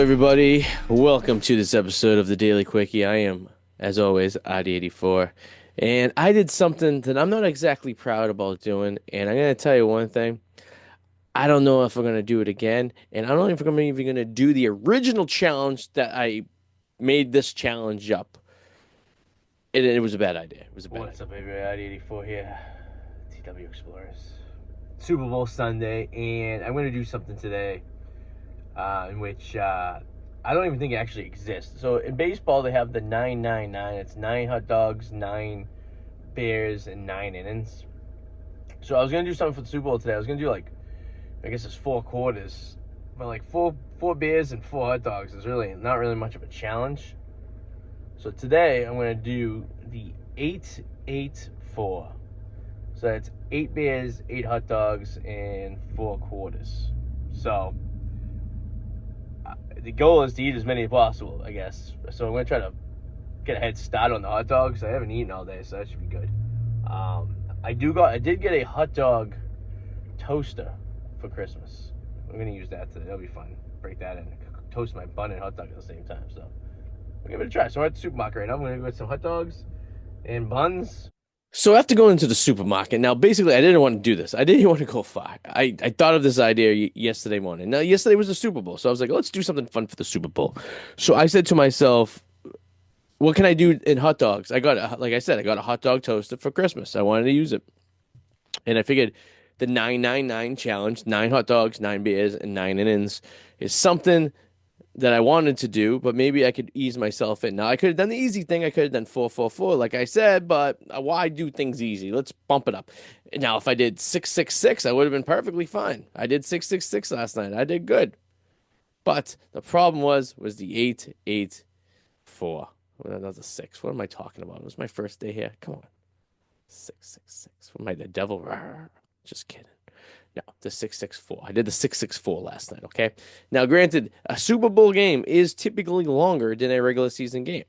everybody. Welcome to this episode of the Daily Quickie. I am, as always, Arty84. And I did something that I'm not exactly proud about doing. And I'm going to tell you one thing. I don't know if we're going to do it again. And I don't know if I'm even going to do the original challenge that I made this challenge up. It was a bad idea. It was a bad What's idea. up, everybody? Arty84 here, TW Explorers. Super Bowl Sunday, and I'm going to do something today in which I don't even think it actually exists. So in baseball, they have the 9-9-9. It's 9 hot dogs, 9 beers, and 9 innings. So I was going to do something for the Super Bowl today. I was going to do I guess it's 4 quarters. But like four beers and 4 hot dogs is really not really much of a challenge. So today I'm going to do the 8-8-4. So that's 8 beers, 8 hot dogs, and 4 quarters. So the goal is to eat as many as possible, I guess. So I'm going to try to get a head start on the hot dogs. I haven't eaten all day, so that should be good. I did get a hot dog toaster for Christmas. I'm going to use that today. That'll be fun. Break that in. Toast my bun and hot dog at the same time. So we'll give it a try. So we're at the supermarket right now. I'm going to go get some hot dogs and buns. So after going into the supermarket, now basically I didn't want to do this. I didn't want to go far. I thought of this idea yesterday morning. Now yesterday was the Super Bowl, so I was like, let's do something fun for the Super Bowl. So I said to myself, what can I do in hot dogs? Like I said, I got a hot dog toaster for Christmas. I wanted to use it, and I figured the 999 challenge, 9 hot dogs, 9 beers, and 9 innings, is something that I wanted to do, but maybe I could ease myself in. Now I could have done the easy thing. I could have done 4-4-4, like I said, but why do things easy? Let's bump it up. Now, if I did 6-6-6, I would have been perfectly fine. I did 6-6-6 last night. I did good. But the problem was the 8-8-4. Well, another 6. What am I talking about? It was my first day here. Come on. 6-6-6. What am I, the devil? Rawr. Just kidding. No, the 6-6-4. I did the 6-6-4 last night, okay? Now, granted, a Super Bowl game is typically longer than a regular season game,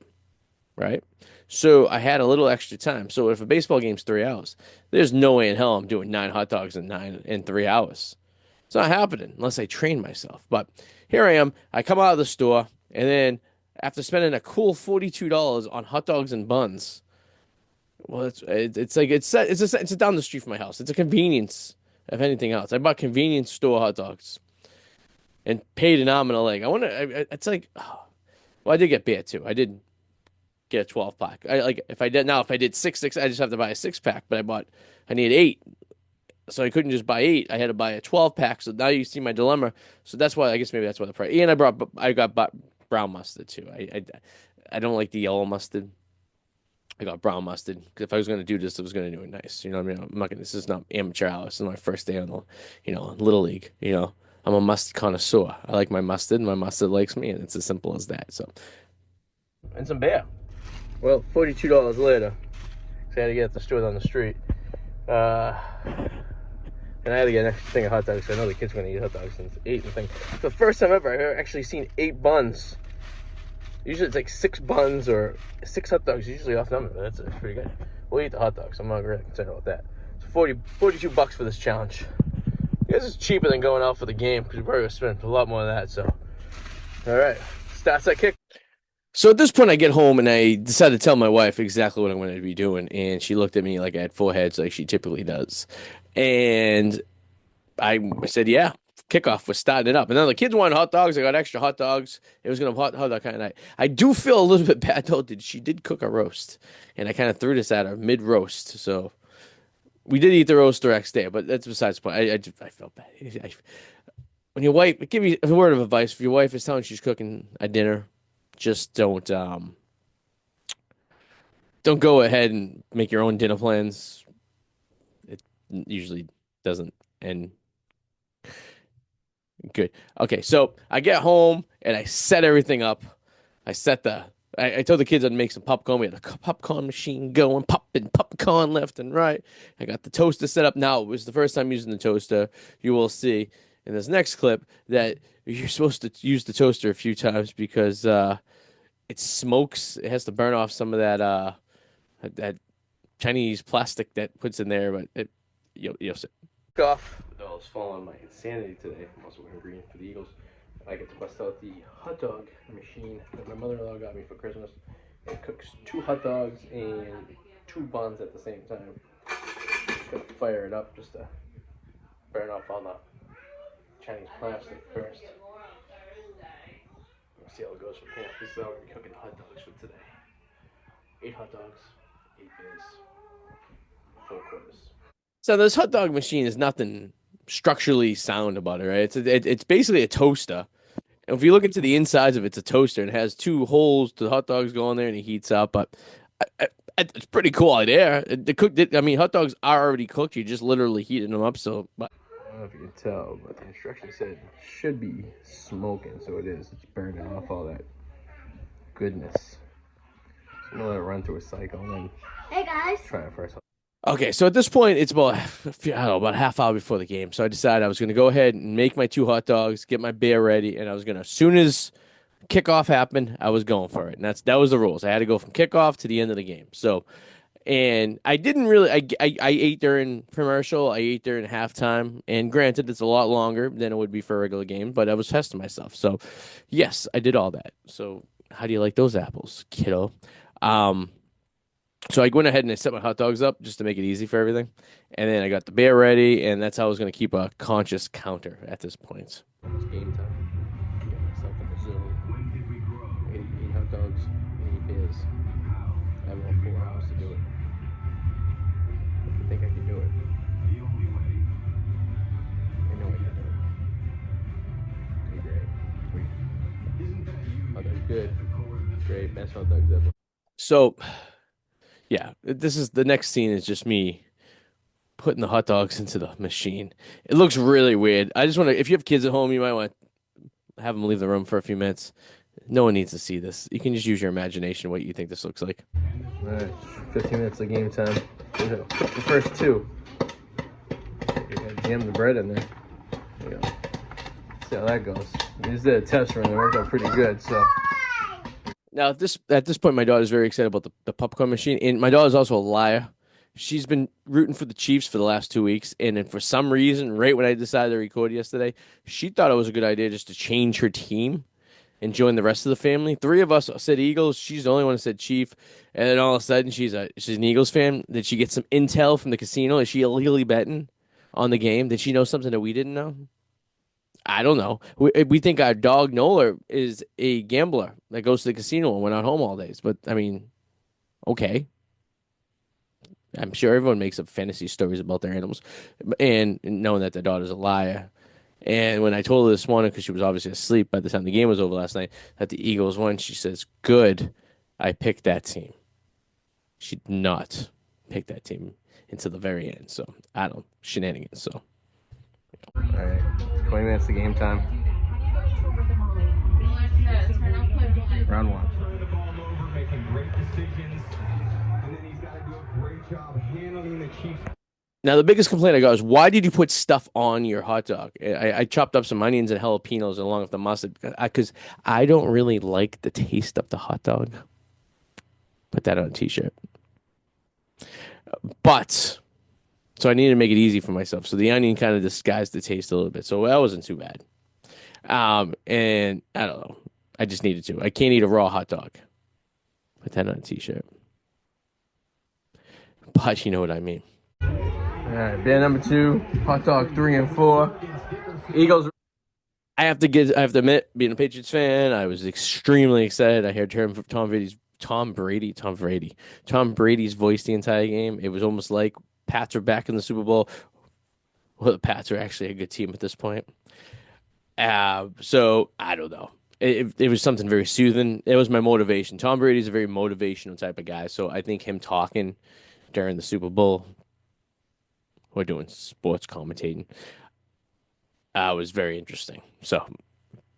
right? So I had a little extra time. So if a baseball game's 3 hours, there's no way in hell I'm doing 9 hot dogs in 3 hours. It's not happening unless I train myself. But here I am. I come out of the store, and then after spending a cool $42 on hot dogs and buns, well, it's down the street from my house. It's a convenience, if anything else. I bought convenience store hot dogs and paid an arm and a leg. It's like, oh, well, I did get beer too. I did get a 12 pack. If I did 6-6, I just have to buy a 6 pack. But I need 8, so I couldn't just buy 8. I had to buy a 12 pack. So now you see my dilemma. So that's why I guess maybe that's why the price. And I got brown mustard too. I don't like the yellow mustard. I got brown mustard because if I was going to do this, I was going to do it nice. You know what I mean? I'm not gonna, this is not amateur hour. This is my first day on the, Little League. I'm a mustard connoisseur. I like my mustard, and my mustard likes me, and it's as simple as that. So, And some beer. Well, $42 later, because I had to get at the store down the street. And I had to get an extra thing of hot dogs. So I know the kids are going to eat hot dogs since 8 and thing. It's the first time ever I've actually seen 8 buns. Usually it's like 6 buns or 6 hot dogs. Usually off number, but that's pretty good. We'll eat the hot dogs. I'm not really concerned about that. So $42 for this challenge. This is cheaper than going out for the game because we probably would spend a lot more than that. So, all right, starts that kick. so at this point, I get home and I decide to tell my wife exactly what I'm going to be doing, and she looked at me like I had 4 heads, like she typically does, and I said, "Yeah." Kickoff was starting it up, and then the kids wanted hot dogs. I got extra hot dogs. It was gonna be hot dog kind of night. I do feel a little bit bad though. She did cook a roast, and I kind of threw this at her mid roast. So we did eat the roast the next day, but that's besides the point. I felt bad. When your wife, give you a word of advice. If your wife is telling she's cooking a dinner, just don't go ahead and make your own dinner plans. It usually doesn't end good. Okay, so I get home and I set everything up. I told the kids I'd make some popcorn. We had a popcorn machine going, popping popcorn left and right. I got the toaster set up. Now, it was the first time using the toaster. You will see in this next clip that you're supposed to use the toaster a few times because it smokes. It has to burn off some of that Chinese plastic that puts in there, but you'll see. Off. I was following my insanity today. I'm also wearing green for the Eagles. I get to bust out the hot dog machine that my mother-in-law got me for Christmas. It cooks 2 hot dogs and 2 buns at the same time. Just gonna fire it up just to burn off all the Chinese plastic first. We'll see how it goes from here. This is how we're gonna be cooking hot dogs for today. 8 hot dogs, 8 beers, 4 quarters. So this hot dog machine is nothing structurally sound about it, right? It's basically a toaster. And if you look into the insides of it, it's a toaster and it has 2 holes. The hot dogs go in there and it heats up. But it's pretty cool idea. I mean, hot dogs are already cooked. You just literally heating them up. So, but I don't know if you can tell, but the instructions said it should be smoking, so it is. It's burning off all that goodness. So I'm gonna let it run through a cycle and then Hey guys. try it first. okay, so at this point, it's about I don't know, about a half hour before the game. So I decided I was going to go ahead and make my 2 hot dogs, get my beer ready, and I was going to, as soon as kickoff happened, I was going for it. And that was the rules. I had to go from kickoff to the end of the game. So, and I didn't really. I ate during commercial. I ate during halftime. And granted, it's a lot longer than it would be for a regular game, but I was testing myself. So, yes, I did all that. So, how do you like those apples, kiddo? So I went ahead and I set my hot dogs up just to make it easy for everything. And then I got the beer ready, and that's how I was going to keep a conscious counter at this point. It's game time. Get myself in the zone. I ate 8 hot dogs and 8 beers. I have about 4 hours to do it. I think I can do it. I know I can do it. Okay, great. Sweet. Hot dogs good. Great. Best hot dogs ever. So, yeah, this is the next scene is just me putting the hot dogs into the machine. It looks really weird. I just want to, if you have kids at home, you might want to have them leave the room for a few minutes. No one needs to see this. You can just use your imagination what you think this looks like. All right, 15 minutes of game time. The first 2. You gotta jam the bread in there. There you go. See how that goes. These did a test run. They worked out pretty good. So Now, at this point, my daughter's very excited about the popcorn machine, and my daughter's also a liar. She's been rooting for the Chiefs for the last 2 weeks, and then for some reason, right when I decided to record yesterday, she thought it was a good idea just to change her team and join the rest of the family. 3 of us said Eagles. She's the only one that said Chief, and then all of a sudden, she's an Eagles fan. Did she get some intel from the casino? Is she illegally betting on the game? Did she know something that we didn't know? I don't know. We think our dog Nola is a gambler that goes to the casino and we're not home all days. But I mean, okay. I'm sure everyone makes up fantasy stories about their animals, and knowing that their daughter's a liar. And when I told her this morning, because she was obviously asleep by the time the game was over last night, that the Eagles won, she says, "Good, I picked that team." She did not pick that team until the very end. So I don't shenanigans. So. all right, 20 minutes of game time. Round 1. Now, the biggest complaint I got is, why did you put stuff on your hot dog? I chopped up some onions and jalapenos along with the mustard because I don't really like the taste of the hot dog. Put that on a t-shirt. But, so I needed to make it easy for myself. So the onion kind of disguised the taste a little bit. So that wasn't too bad. And I don't know. I just needed to. I can't eat a raw hot dog. Put that on a t-shirt. But you know what I mean. All right, beer number 2, hot dog 3 and 4. Eagles. I have to admit, being a Patriots fan, I was extremely excited. I heard Tom Brady's voice the entire game. It was almost like Pats are back in the Super Bowl. Well, the Pats are actually a good team at this point. So I don't know. It was something very soothing. It was my motivation. Tom Brady's a very motivational type of guy. So I think him talking during the Super Bowl, we're doing sports commentating, was very interesting. So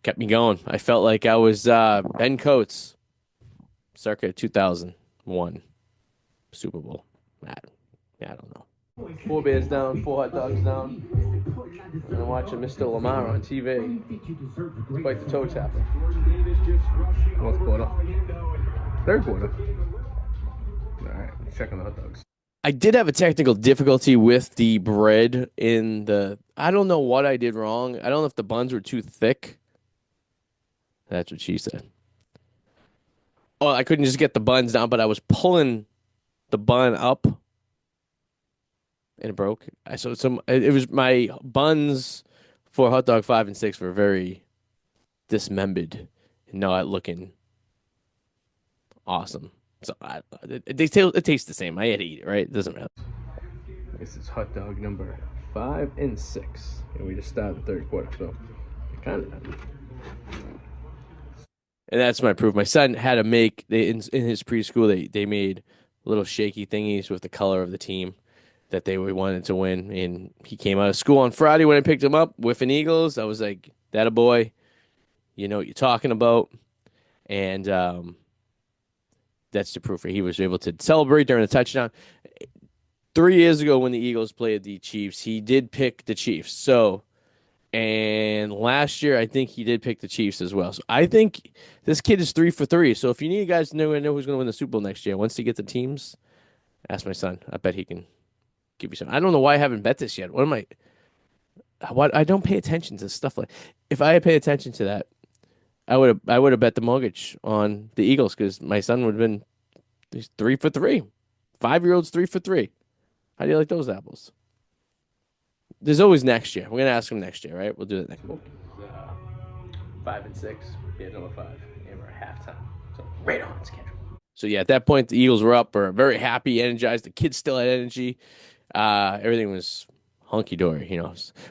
kept me going. I felt like I was Ben Coates, circa 2001 Super Bowl. I don't know. 4 beers down, 4 hot dogs down. And I'm watching Mr. Lamar on TV. Despite the toe tapping. Fourth quarter. Third quarter. All right, let's check on the hot dogs. I did have a technical difficulty with the bread in the. I don't know what I did wrong. I don't know if the buns were too thick That's what she said. Oh, I couldn't just get the buns down, but I was pulling the bun up and it broke. It was my buns for hot dog 5 and 6 were very dismembered and not looking awesome. So it tastes the same. I had to eat it, right? It doesn't matter. This is hot dog number 5 and 6, and we just started the third quarter, so kind of. And that's my proof. My son had to make in his preschool. They made little shaky thingies with the color of the team that they wanted to win. And he came out of school on Friday when I picked him up with an Eagles. I was like, "That a boy, you know what you're talking about." And that's the proof. He was able to celebrate during the touchdown. 3 years ago, when the Eagles played the Chiefs, he did pick the Chiefs. So, and last year, I think he did pick the Chiefs as well. So I think this kid is 3 for 3. So if you need guys to know who's going to win the Super Bowl next year, once he gets the teams, ask my son. I bet he can give you some. I don't know why I haven't bet this yet. What am I? What I don't pay attention to stuff like. If I had paid attention to that, I would have bet the mortgage on the Eagles because my son would have been he's 3 for 3. 5-year-olds 3 for 3. How do you like those apples? There's always next year. We're gonna ask him next year, right? We'll do that next. 5 and 6. Yeah, number 5. And we're at halftime. So right on schedule. So yeah, at that point the Eagles were up, were very happy, energized. The kids still had energy. Everything was hunky dory.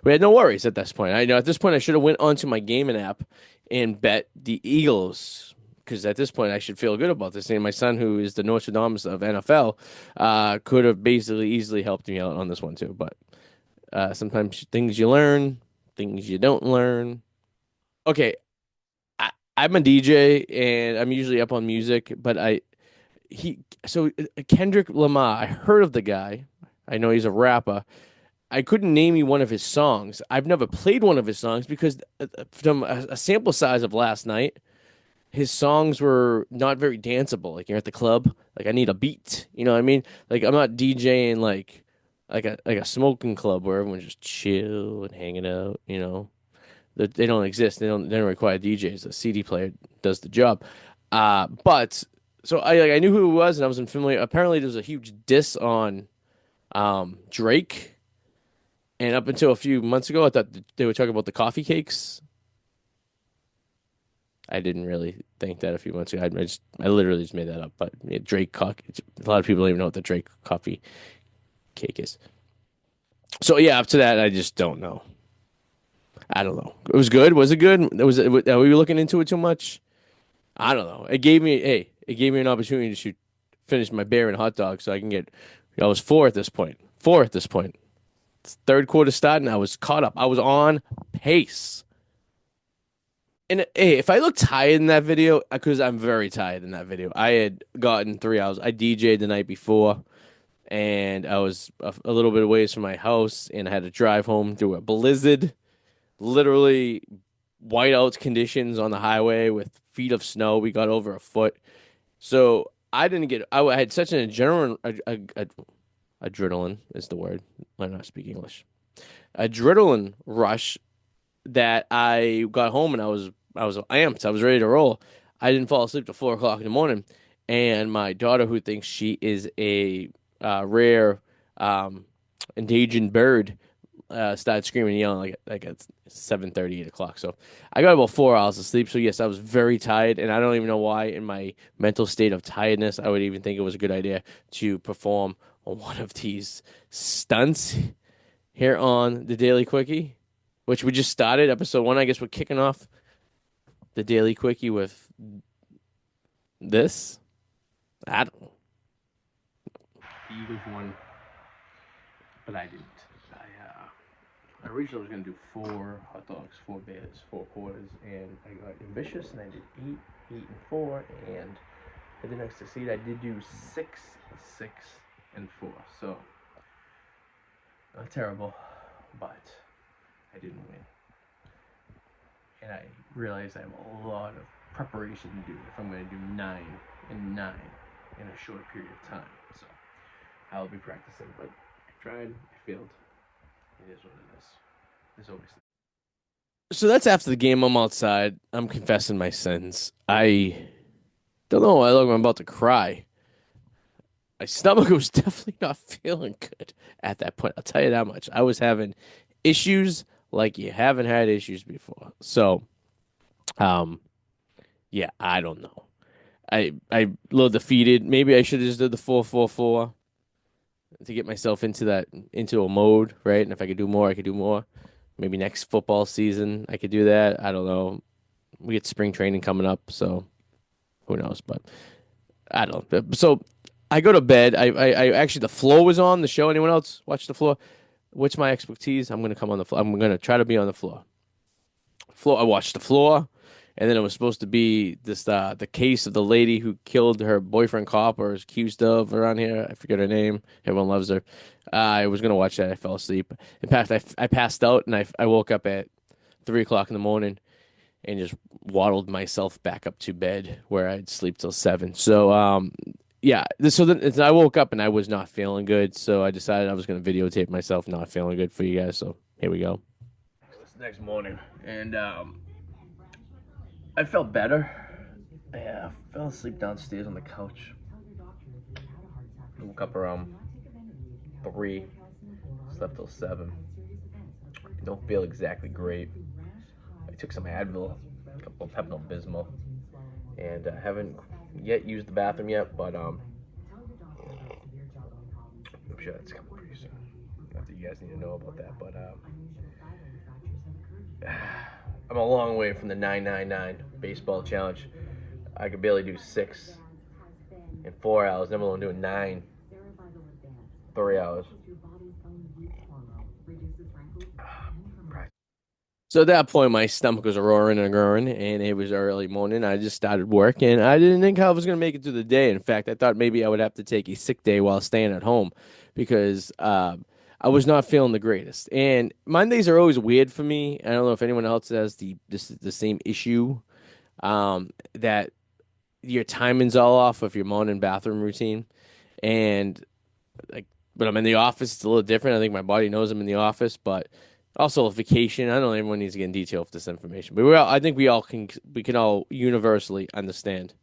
We had no worries at this point. I know at this point I should have went onto my gaming app and bet the Eagles because at this point I should feel good about this. And my son, who is the Nostradamus of NFL, could have basically easily helped me out on this one too. But sometimes things you learn, things you don't learn. Okay, I'm a DJ and I'm usually up on music, but Kendrick Lamar. I heard of the guy. I know he's a rapper. I couldn't name you one of his songs. I've never played one of his songs because from a sample size of last night, his songs were not very danceable. Like you're at the club, like I need a beat. You know what I mean? Like I'm not DJing like a smoking club where everyone's just chill and hanging out. They don't exist. They don't require DJs. A CD player does the job. But so I knew who it was and I wasn't familiar. Apparently, there was a huge diss on Drake. And up until a few months ago, I thought they were talking about the coffee cakes. I didn't really think that a few months ago. I literally just made that up. But yeah, Drake coffee. A lot of people don't even know what the Drake coffee cake is. So yeah, up to that, I just don't know. I don't know. It was good. Was it good? Are we looking into it too much? I don't know. It gave me an opportunity to finish my beer and hot dog, so I can get. I was 4 at this point. 4 at this point. Third quarter starting, I was caught up. I was on pace. And hey, if I look tired in that video, because I'm very tired in that video, I had gotten 3 hours. I DJ'd the night before, and I was a little bit away from my house, and I had to drive home through a blizzard, literally whiteout conditions on the highway with feet of snow. We got over a foot. So I didn't get, I had such an adrenaline is the word. I'm not speaking English. Adrenaline rush that I got home and I was amped. I was ready to roll. I didn't fall asleep till 4 o'clock in the morning, and my daughter, who thinks she is a rare endangered bird, started screaming and yelling like at 7:30, 8 o'clock. So I got about 4 hours of sleep. So yes, I was very tired, and I don't even know why. In my mental state of tiredness, I would even think it was a good idea to perform on one of these stunts here on the Daily Quickie, which we just started episode 1. I guess we're kicking off the Daily Quickie with this. I don't know. The Eagles won, but I didn't. I originally was going to do 4 hot dogs, 4 beers, 4 quarters, and I got ambitious, and I did 8, 8 and 4, and I didn't succeed. I did do 6, 6, and 4, so not terrible, but I didn't win. And I realized I have a lot of preparation to do if I'm going to do 9 and 9 in a short period of time. So I'll be practicing, but I tried, I failed. It is what it is. There's always So that's after the game. I'm outside. I'm confessing my sins. I don't know. I look. I'm about to cry. My stomach was definitely not feeling good at that point. I'll tell you that much. I was having issues like you haven't had issues before. So, um, yeah, I don't know. I a little defeated. Maybe I should have just did the 4-4-4 to get myself into a mode, right? And if I could do more, I could do more. Maybe next football season I could do that. I don't know. We get spring training coming up, so who knows? But I don't know. So I go to bed. I actually the floor was on the show. Anyone else watch the floor? What's my expertise? I'm gonna come on the floor. I'm gonna try to be on the floor. I watched the floor, and then it was supposed to be this the case of the lady who killed her boyfriend cop or is accused of around here. I forget her name. Everyone loves her. I was gonna watch that. I fell asleep. In fact, I passed out and I woke up at 3 o'clock in the morning and just waddled myself back up to bed where I'd sleep till 7. So yeah. So then I woke up and I was not feeling good. So I decided I was gonna videotape myself not feeling good for you guys. So here we go. It's the next morning, and I felt better. Yeah, I fell asleep downstairs on the couch. I woke up around 3, slept till 7. Don't feel exactly great. I took some Advil, a couple of Pepto-Bismol, and haven't yet used the bathroom yet, but I'm sure that's coming pretty soon. Not that you guys need to know about that, but I'm a long way from the 999 baseball challenge. I could barely do 6 in 4 hours, never alone doing 9, 3 hours. So at that point, my stomach was roaring and growing, and it was early morning. I just started work, and I didn't think I was going to make it through the day. In fact, I thought maybe I would have to take a sick day while staying at home because I was not feeling the greatest. And Mondays are always weird for me. I don't know if anyone else has the same issue that your timing's all off of your morning bathroom routine, and like, but I'm in the office. It's a little different. I think my body knows I'm in the office, but also a vacation. I don't know. Everyone needs to get in detail with this information, but I think we can all universally understand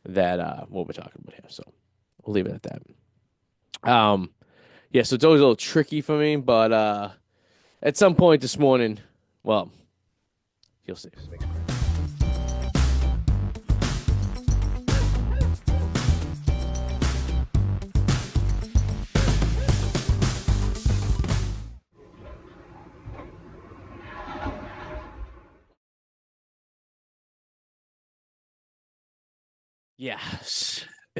that what we're talking about here. So we'll leave it at that. Yeah. So it's always a little tricky for me, but at some point this morning, well, you'll see. Yeah.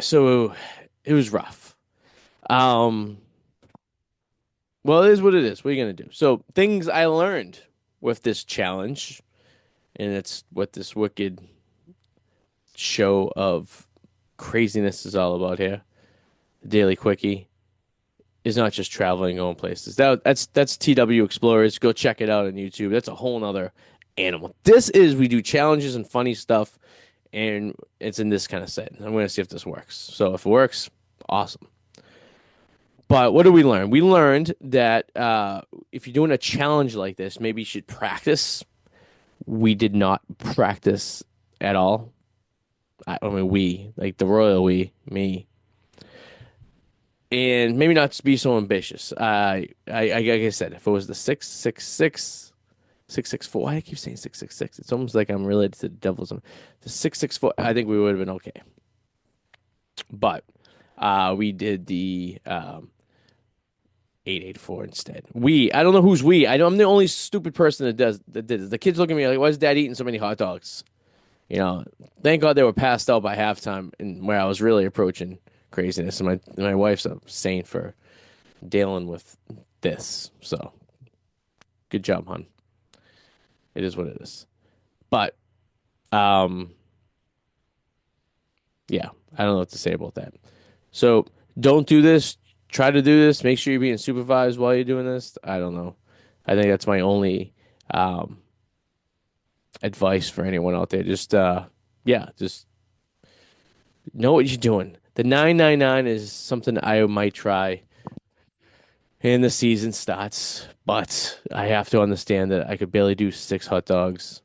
So it was rough. Um, well, it is what it is. What are you gonna do? So things I learned with this challenge, and it's what this wicked show of craziness is all about here. The Daily Quickie is not just traveling going places. That's TW Explorers. Go check it out on YouTube. That's a whole nother animal. This is we do challenges and funny stuff, and it's in this kind of setting. I'm going to see if this works. So if it works, awesome. But what did we learn? We learned that if you're doing a challenge like this, maybe you should practice. We did not practice at all. I mean, we, like the royal we, me, and maybe not be so ambitious. Like I said, if it was the 666, 664, why do I keep saying 666? It's almost like I'm related to the devil's. The 664, I think we would have been okay. But we did the 884 instead. I don't know who's we. I'm the only stupid person that did it. The kids look at me like, why is Dad eating so many hot dogs? You know, thank God they were passed out by halftime, and where I was really approaching craziness. And my wife's a saint for dealing with this. So good job, hon. It is what it is. But um, yeah, I don't know what to say about that. So don't do this. Try to do this. Make sure you're being supervised while you're doing this. I don't know. I think that's my only um, advice for anyone out there. Just yeah, just know what you're doing. The 999 is something I might try. and the season starts. But I have to understand that I could barely do 6 hot dogs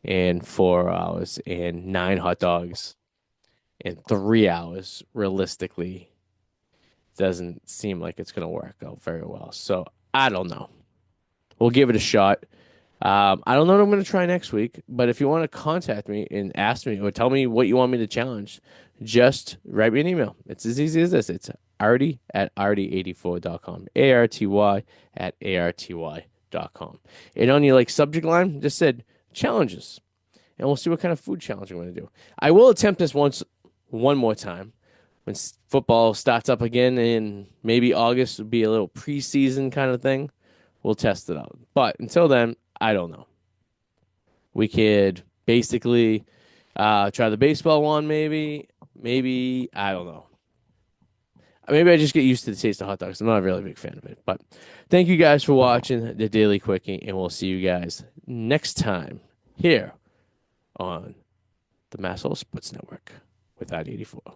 in 4 hours and 9 hot dogs in 3 hours. Realistically, doesn't seem like it's going to work out very well. So I don't know. We'll give it a shot. I don't know what I'm going to try next week, but if you want to contact me and ask me or tell me what you want me to challenge, just write me an email. It's as easy as this. It's Arty at Arty84.com. ARTY at ARTY.com. And on your subject line, just said challenges. And we'll see what kind of food challenge I'm going to do. I will attempt this one more time when football starts up again in maybe August would be a little preseason kind of thing. We'll test it out. But until then, I don't know. We could basically try the baseball one, maybe. Maybe, I don't know. Maybe I just get used to the taste of hot dogs. I'm not a really big fan of it. But thank you guys for watching the Daily Quickie, and we'll see you guys next time here on the Mass Sports Network with I-84.